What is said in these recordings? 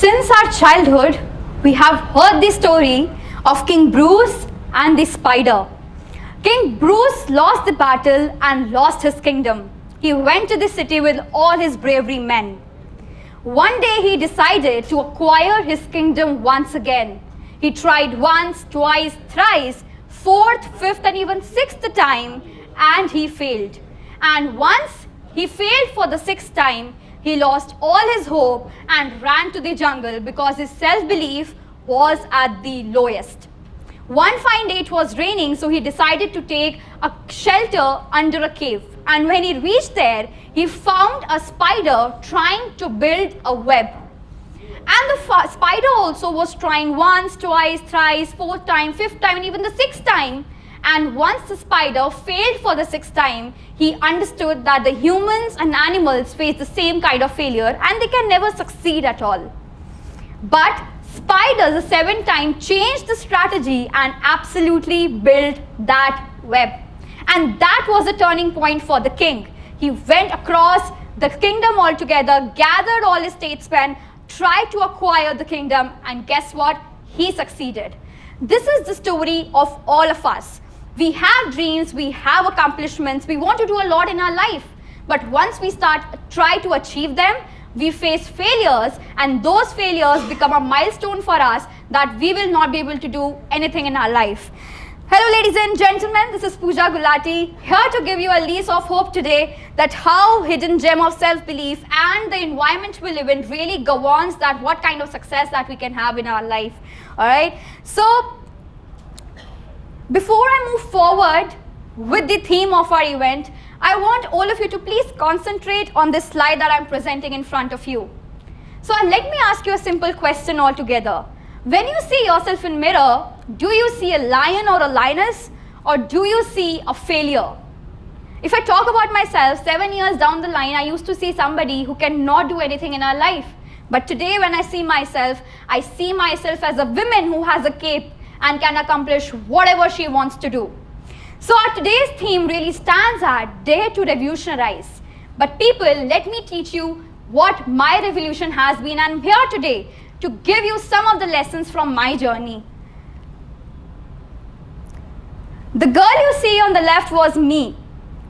Since our childhood, we have heard the story of King Bruce and the spider. King Bruce lost the battle and lost his kingdom. He went to the city with all his bravery men. One day he decided to acquire his kingdom once again. He tried once, twice, thrice, fourth, fifth and even sixth time, and he failed. And once he failed for the sixth time, he lost all his hope and ran to the jungle because his self-belief was at the lowest. One fine day it was raining, so he decided to take a shelter under a cave. And when he reached there, he found a spider trying to build a web. And the spider also was trying once, twice, thrice, fourth time, fifth time, and even the sixth time. And once the spider failed for the sixth time, he understood that the humans and animals face the same kind of failure and they can never succeed at all. But spider, the seventh time, changed the strategy and absolutely built that web. And that was a turning point for the king. He went across the kingdom altogether, gathered all his statesmen, tried to acquire the kingdom, and guess what? He succeeded. This is the story of all of us. We have dreams, we have accomplishments, we want to do a lot in our life. But once we try to achieve them, we face failures, and those failures become a milestone for us that we will not be able to do anything in our life. Hello ladies and gentlemen, this is Pooja Gulati, here to give you a lease of hope today that how hidden gem of self-belief and the environment we live in really governs that what kind of success that we can have in our life. Alright, so before I move forward with the theme of our event, I want all of you to please concentrate on this slide that I'm presenting in front of you. So let me ask you a simple question altogether. When you see yourself in mirror, do you see a lion or a lioness, or do you see a failure? If I talk about myself, 7 years down the line, I used to see somebody who cannot do anything in her life. But today when I see myself as a woman who has a cape and can accomplish whatever she wants to do. So our today's theme really stands at Dare to Revolutionize. But people, let me teach you what my revolution has been. I'm here today to give you some of the lessons from my journey. The girl you see on the left was me,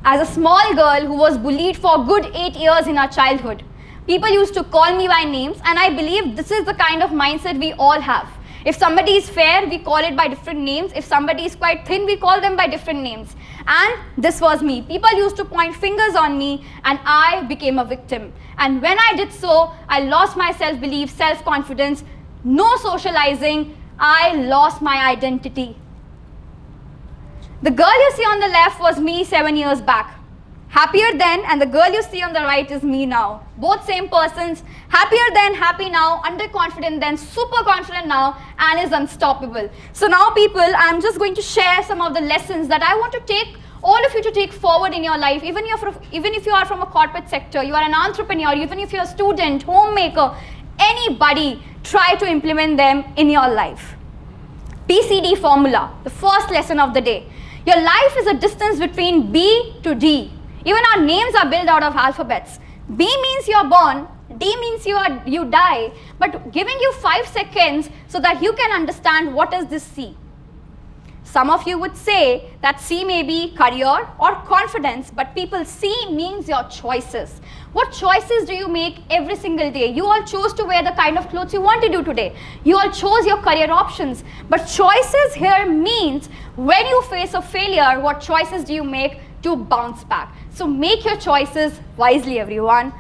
as a small girl who was bullied for a good 8 years in her childhood. People used to call me by names, and I believe this is the kind of mindset we all have. If somebody is fair, we call it by different names. If somebody is quite thin, we call them by different names. And this was me. People used to point fingers on me, and I became a victim. And when I did so, I lost my self-belief, self-confidence, no socializing. I lost my identity. The girl you see on the left was me 7 years back. Happier then, and the girl you see on the right is me now. Both same persons, happier then, happy now, underconfident then, super confident now, and is unstoppable. So now people, I'm just going to share some of the lessons that I want to take all of you to take forward in your life. Even if you are from a corporate sector, you are an entrepreneur, even if you're a student, homemaker, anybody, try to implement them in your life. PCD formula, the first lesson of the day. Your life is a distance between B to D. Even our names are built out of alphabets. B means you're born, D means you die, but giving you 5 seconds so that you can understand what is this C. Some of you would say that C may be career or confidence, but people, C means your choices. What choices do you make every single day? You all chose to wear the kind of clothes you want to do today. You all chose your career options. But choices here means when you face a failure, what choices do you make to bounce back? So make your choices wisely, everyone.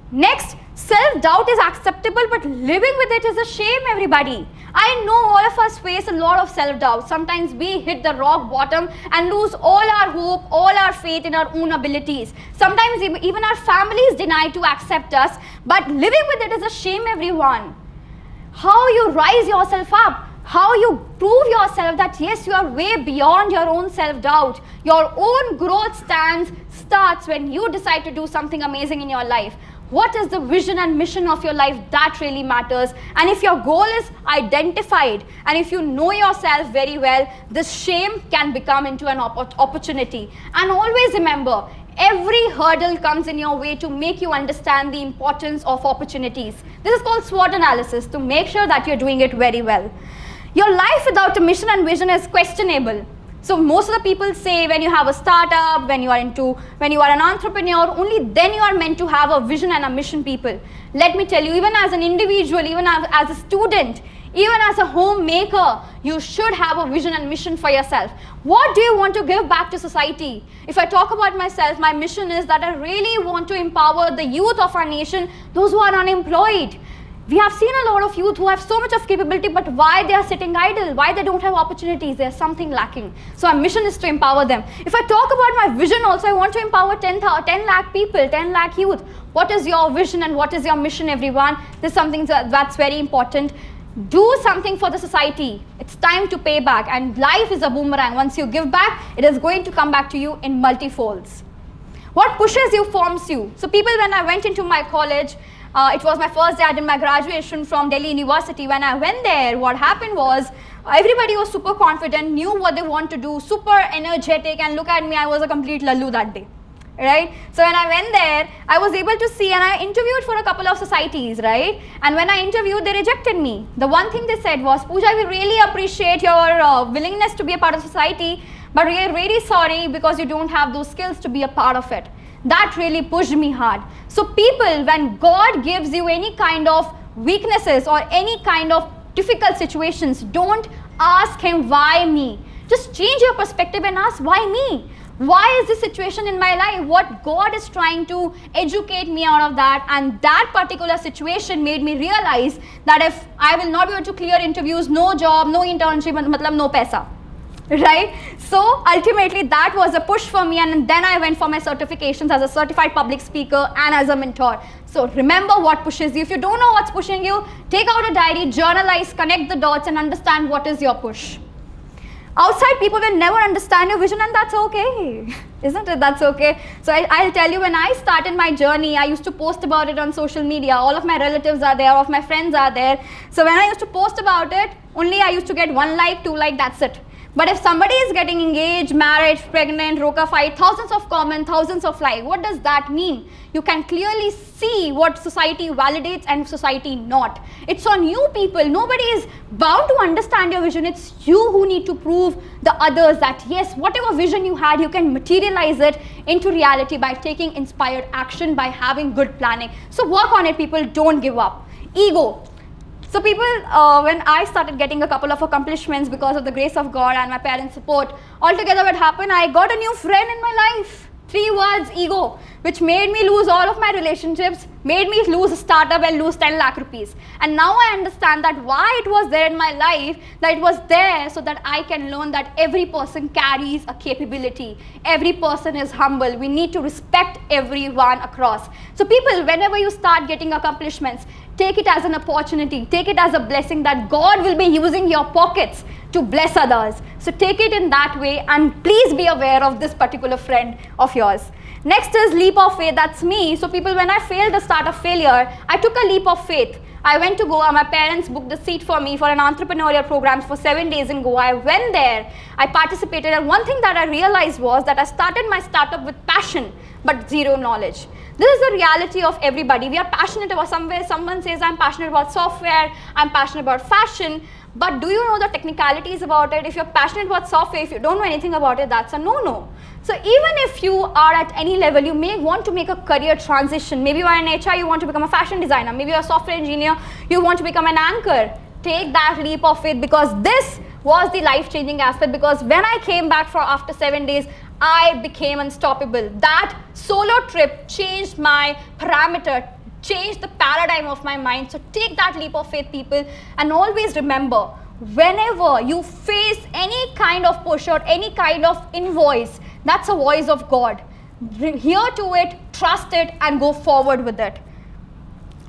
Next, self-doubt is acceptable, but living with it is a shame, everybody. I know all of us face a lot of self-doubt. Sometimes we hit the rock bottom and lose all our hope, all our faith in our own abilities. Sometimes even our families deny to accept us, but living with it is a shame, everyone. How you rise yourself up, how you prove yourself that yes, you are way beyond your own self-doubt. Your own growth starts when you decide to do something amazing in your life. What is the vision and mission of your life? That really matters. And if your goal is identified and if you know yourself very well, this shame can become into an opportunity. And always remember, Every hurdle comes in your way to make you understand the importance of opportunities. This is called SWOT analysis, to make sure that you're doing it very well. Your life without a mission and vision is questionable. So most of the people say when you have a startup, when you are an entrepreneur, only then you are meant to have a vision and a mission, people. Let me tell you, even as an individual, even as a student, even as a homemaker, you should have a vision and mission for yourself. What do you want to give back to society? If I talk about myself, my mission is that I really want to empower the youth of our nation, those who are unemployed. We have seen a lot of youth who have so much of capability, but why they are sitting idle? Why they don't have opportunities? There's something lacking. So our mission is to empower them. If I talk about my vision also, I want to empower 10 lakh people, 10 lakh youth. What is your vision and what is your mission, everyone? This is something that's very important. Do something for the society. It's time to pay back, and life is a boomerang. Once you give back, it is going to come back to you in multifolds. What pushes you forms you. So people, when I went into my college, it was my first day. I did my graduation from Delhi University. When I went there, what happened was everybody was super confident, knew what they want to do, super energetic, and look at me, I was a complete lallu that day. Right? So when I went there, I was able to see, and I interviewed for a couple of societies, right? And when I interviewed, they rejected me. The one thing they said was, Pooja, we really appreciate your willingness to be a part of society, but we are really sorry because you don't have those skills to be a part of it. That really pushed me hard. So people, when God gives you any kind of weaknesses or any kind of difficult situations, don't ask him, why me? Just change your perspective and ask, why me? Why is this situation in my life? What God is trying to educate me out of that, and that particular situation made me realize that if I will not be able to clear interviews, no job, no internship, matlab no paisa. Right? So ultimately that was a push for me, and then I went for my certifications as a certified public speaker and as a mentor. So remember what pushes you. If you don't know what's pushing you, take out a diary, journalize, connect the dots, and understand what is your push. Outside people will never understand your vision, and that's okay. Isn't it? That's okay. So I'll tell you, when I started my journey, I used to post about it on social media. All of my relatives are there, all of my friends are there. So when I used to post about it, only I used to get 1 like, 2 like, that's it. But if somebody is getting engaged, married, pregnant, roka fight, thousands of comments, thousands of likes, what does that mean? You can clearly see what society validates and society not. It's on you, people. Nobody is bound to understand your vision. It's you who need to prove the others that yes, whatever vision you had, you can materialize it into reality by taking inspired action, by having good planning. So work on it, people. Don't give up. Ego. So people, when I started getting a couple of accomplishments because of the grace of God and my parents' support, altogether what happened, I got a new friend in my life. 3 words, ego, which made me lose all of my relationships, made me lose a startup and lose 10 lakh rupees. And now I understand that why it was there in my life, that it was there so that I can learn that every person carries a capability. Every person is humble. We need to respect everyone across. So people, whenever you start getting accomplishments, take it as an opportunity, take it as a blessing that God will be using your pockets to bless others. So take it in that way, and please be aware of this particular friend of yours. Next is leap of faith. That's me. So people, when I failed the start of failure, I took a leap of faith. I went to Goa. My parents booked the seat for me for an entrepreneurial program for 7 days in Goa. I went there, I participated, and one thing that I realized was that I started my startup with passion but zero knowledge. This is the reality of everybody. We are passionate about somewhere. Someone says, I'm passionate about software, I'm passionate about fashion, but do you know the technicalities about it? If you're passionate about software, if you don't know anything about it, that's a no-no. So even if you are at any level, you may want to make a career transition. Maybe you are in HR, you want to become a fashion designer. Maybe you're a software engineer, you want to become an anchor. Take that leap of faith, because this was the life-changing aspect. Because when I came back after 7 days, I became unstoppable. That solo trip changed my parameter, changed the paradigm of my mind. So take that leap of faith, people, and always remember, whenever you face any kind of push or any kind of invoice, that's a voice of God. Hear to it, trust it, and go forward with it.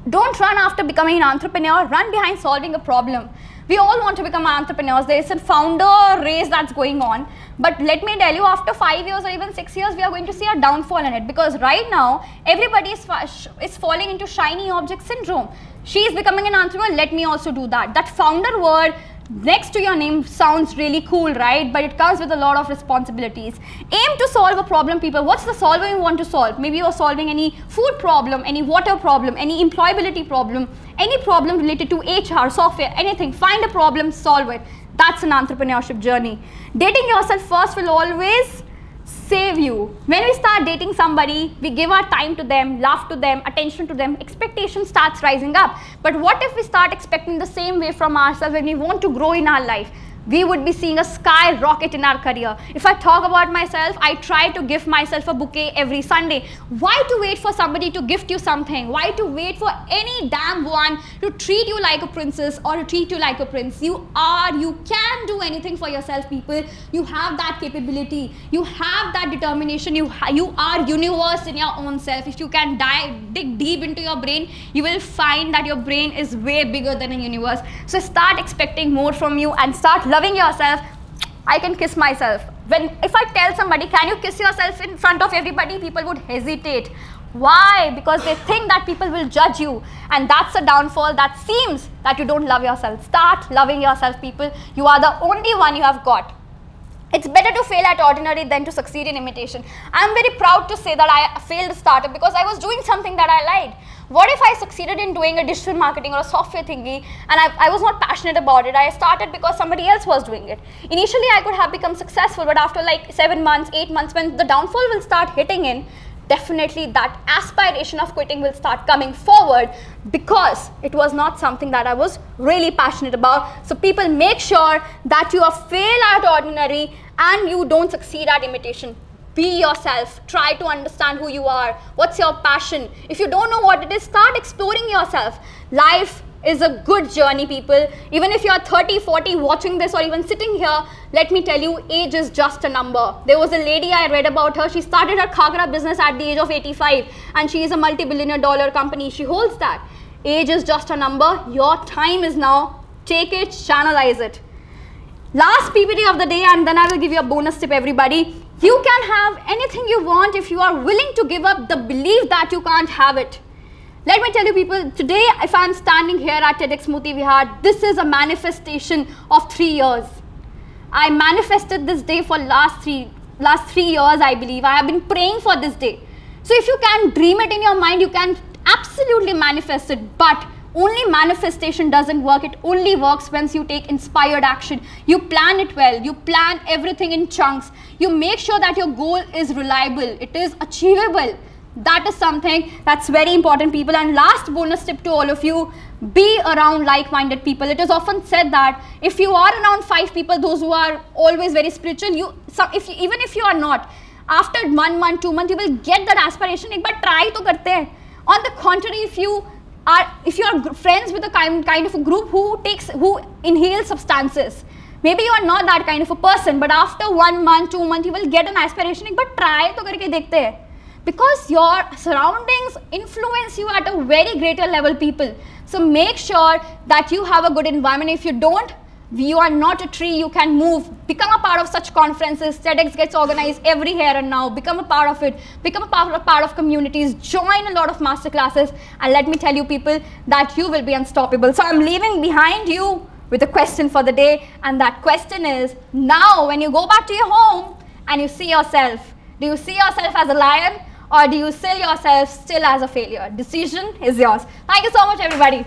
Don't run after becoming an entrepreneur, run behind solving a problem. We all want to become entrepreneurs. There is a founder race that's going on. But let me tell you, after 5 years or even 6 years, we are going to see a downfall in it. Because right now, everybody is falling into shiny object syndrome. She is becoming an entrepreneur, let me also do that. That founder word next to your name sounds really cool, right? But it comes with a lot of responsibilities. Aim to solve a problem, people. What's the solver you want to solve? Maybe you're solving any food problem, any water problem, any employability problem, any problem related to HR, software, anything. Find a problem, solve it. That's an entrepreneurship journey. Dating yourself first will always save you. When we start dating somebody, we give our time to them, love to them, attention to them, expectation starts rising up. But what if we start expecting the same way from ourselves when we want to grow in our life? We would be seeing a skyrocket in our career. If I talk about myself, I try to give myself a bouquet every Sunday. Why to wait for somebody to gift you something? Why to wait for any damn one to treat you like a princess or to treat you like a prince? You can do anything for yourself, people. You have that capability. You have that determination. You are universe in your own self. If you can dig deep into your brain, you will find that your brain is way bigger than a universe. So start expecting more from you and start loving yourself. I can kiss myself. If I tell somebody, can you kiss yourself in front of everybody, people would hesitate. Why? Because they think that people will judge you, and that's a downfall. That seems that you don't love yourself. Start loving yourself, people. You are the only one you have got. It's better to fail at ordinary than to succeed in imitation. I'm very proud to say that I failed a startup because I was doing something that I liked. What if I succeeded in doing a digital marketing or a software thingy and I was not passionate about it? I started because somebody else was doing it. Initially, I could have become successful, but after like 7 months, 8 months, when the downfall will start hitting in, definitely that aspiration of quitting will start coming forward because it was not something that I was really passionate about. So people, make sure that you fail at ordinary and you don't succeed at imitation. Be yourself. Try to understand who you are. What's your passion? If you don't know what it is, start exploring yourself. Life is a good journey, people. Even if you're 30, 40 watching this or even sitting here, let me tell you, age is just a number. There was a lady I read about her. She started her khagra business at the age of 85 and she is a multi-billion dollar company. She holds that. Age is just a number. Your time is now. Take it, channelize it. Last PPT of the day, and then I will give you a bonus tip, everybody. You can have anything you want if you are willing to give up the belief that you can't have it. Let me tell you, people, today if I'm standing here at TEDxMoti Vihar, this is a manifestation of 3 years. I manifested this day for last three years, I believe. I have been praying for this day. So if you can dream it in your mind, you can absolutely manifest it. But only manifestation doesn't work. It only works once you take inspired action. You plan it well. You plan everything in chunks. You make sure that your goal is reliable. It is achievable. That is something that's very important, people. And last bonus tip to all of you, be around like-minded people. It is often said that if you are around 5 people, those who are always very spiritual, even if you are not, after 1 month, 2 months, you will get that aspiration. Ek baar try to karte hain. On the contrary, if you are friends with a kind of a group who inhales substances, maybe you are not that kind of a person, but after 1 month, 2 months, you will get an aspiration. Ek baar try to karke dekhte hain. Because your surroundings influence you at a very greater level, people. So make sure that you have a good environment. If you don't, you are not a tree, you can move. Become a part of such conferences. TEDx gets organized every here and now. Become a part of it. Become a part of communities. Join a lot of masterclasses. And let me tell you, people, that you will be unstoppable. So I'm leaving behind you with a question for the day. And that question is, now when you go back to your home and you see yourself, do you see yourself as a lion? Or do you see yourself still as a failure? Decision is yours. Thank you so much, everybody.